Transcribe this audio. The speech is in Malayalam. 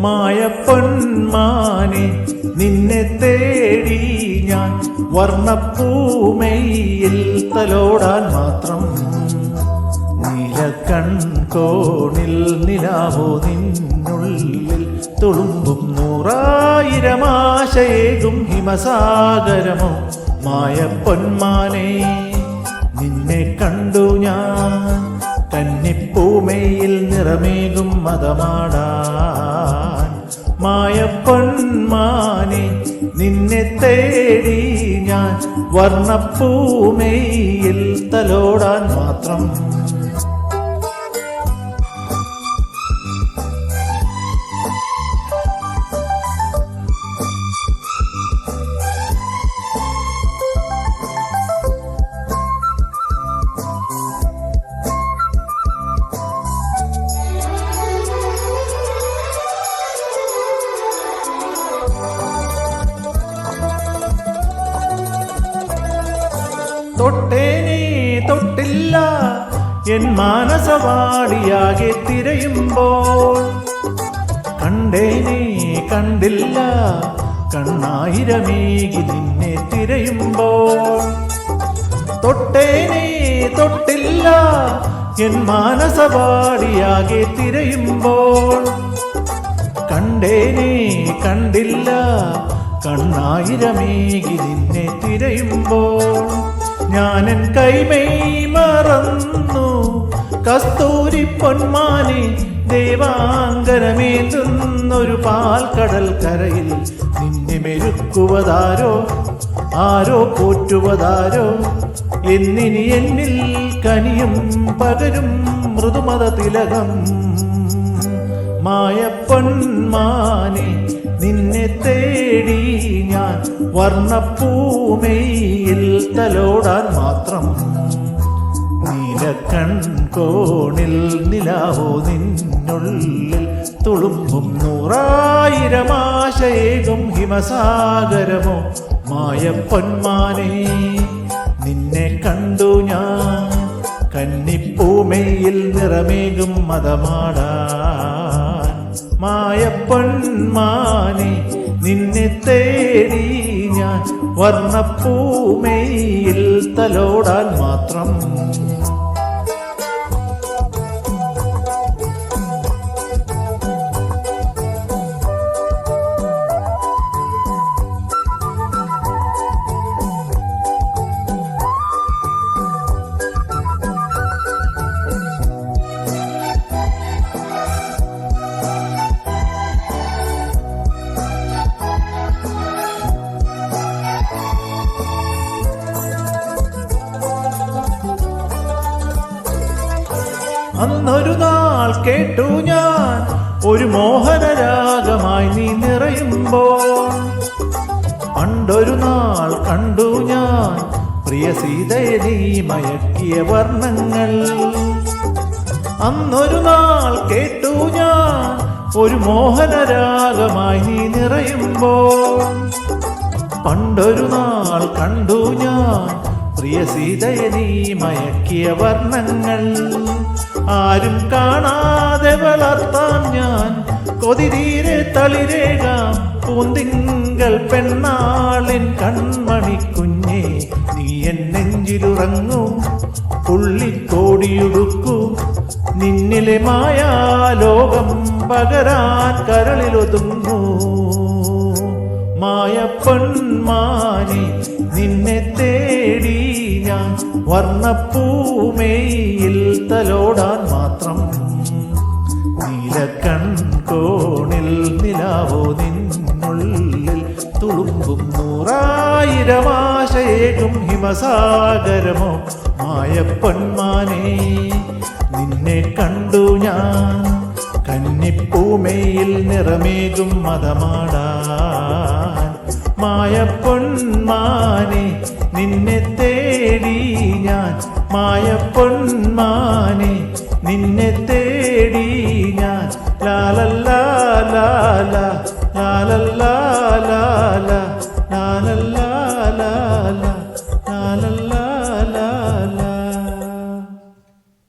മായപ്പൊന്മാനെ നിന്നെ തേടി ഞാൻ വർണ്ണപ്പൂമയിൽ തലോടാൻ മാത്രം. നീലക്കൺകോണിൽ നിലാവോ നിന്നുള്ളിൽ തുളുമ്പും 100,000 ആശയേകും ഹിമസാഗരമോ മായപ്പൊന്മാനെ നിന്നെ കണ്ടു ഞാൻ കന്നിപ്പൂമയിൽ നിറമേകും മതമാടാൻ. മായപ്പൊന്മാനെ നിന്നെ തേടി ഞാൻ വർണ്ണപ്പൂമയിൽ തലോടാൻ മാത്രം. തൊട്ടേനേ തൊട്ടില്ല എൻ മാനസവാടിയാകെ തിരയുമ്പോൾ, കണ്ടേനേ കണ്ടില്ല കണ്ണായിരമേകി നിന്നെ തിരയുമ്പോൾ. തൊട്ടേനേ തൊട്ടില്ല എൻ മാനസവാടിയാകെ തിരയുമ്പോൾ, കണ്ടേനേ കണ്ടില്ല കണ്ണായിരമേകി നിന്നെ തിരയുമ്പോൾ. ഞാനൻ കൈമേയ് മറന്നു കസ്തൂരി പൊന്മാനെ ദേവാങ്കരമേന്തുന്നൊരു പാൽക്കടൽ കരയിൽ. നിന്നെ മെരുക്കുവതാരോ ആരോ പോറ്റുവതാരോ എന്നിനി എന്നിൽ കനിയും പകരും മൃദുമത തിലകം. മായപ്പൊന്മാനെ നിന്നെ തേടി ഞാൻ വർണ്ണപ്പൂമയിൽ തലോടാൻ മാത്രം. നീലക്കൺകോണിൽ നിലാവോ നിന്നുള്ളിൽ തുളുമ്പും 100,000 ആശയേകും ഹിമസാഗരമോ മായപ്പൊന്മാനെ നിന്നെ കണ്ടു ഞാൻ കന്നിപ്പൂമയിൽ നിറമേകും മതമാടാൻ. മായപ്പൊന്മാനെ നിന്നെ തേടി ഞാൻ വർണ്ണപ്പൂമയിൽ തലോടാൻ മാത്രം. അന്നൊരു നാൾ കേട്ടു ഞാൻ ഒരു മോഹനരാഗമായി നീ നിറയുമ്പോൾ, പണ്ടൊരു നാൾ കണ്ടു ഞാൻ പ്രിയ സീതയെ നീ മയക്കിയ വർണ്ണങ്ങൾ. അന്നൊരു നാൾ കേട്ടു ഞാൻ ഒരു മോഹനരാഗമായി നീ നിറയുമ്പോൾ, പണ്ടൊരു നാൾ കണ്ടു ഞാൻ പ്രിയ സീതയെ നീ മയക്കിയ വർണ്ണങ്ങൾ. ആരും കാണാതെ വളർത്താം ഞാൻ കൊതിരീരെ തളിരേകാം പൂന്തിങ്കൾ പെണ്ണാളിൻ കൺമണിക്കുഞ്ഞേ. നീ എൻ നെഞ്ചിലുറങ്ങൂ പുള്ളിക്കോടിയുടുക്കൂ നിന്നിലെ മായാലോകം പകരാൻ കരളിലൊതുങ്ങൂ. മായപ്പൊന്മാനെ നിന്നെ തേടി ഞാൻ വർണ്ണപ്പൂമയിൽ തലോടാൻ മാത്രം. നീലക്കൺകോണിൽ നിലാവോ നിന്നുള്ളിൽ തുളുമ്പും 100,000 ആശയേകും ഹിമസാഗരമോ മായപ്പൊന്മാനെ നിന്നെ കണ്ടു ഞാൻ കന്നിപ്പൂമയിൽ നിറമേകും മതമാടാൻ. മായപ്പൊന്മാനെ നിന്നെ തേടി ഞാൻ മായപ്പൊന്മാനെ നിന്നെ തേടി ഞാൻ. ലാലല്ലാ ലാലാ ലാലല്ലാ ലാലാ ലാലല്ലാ ലാലാ ലാലല്ലാ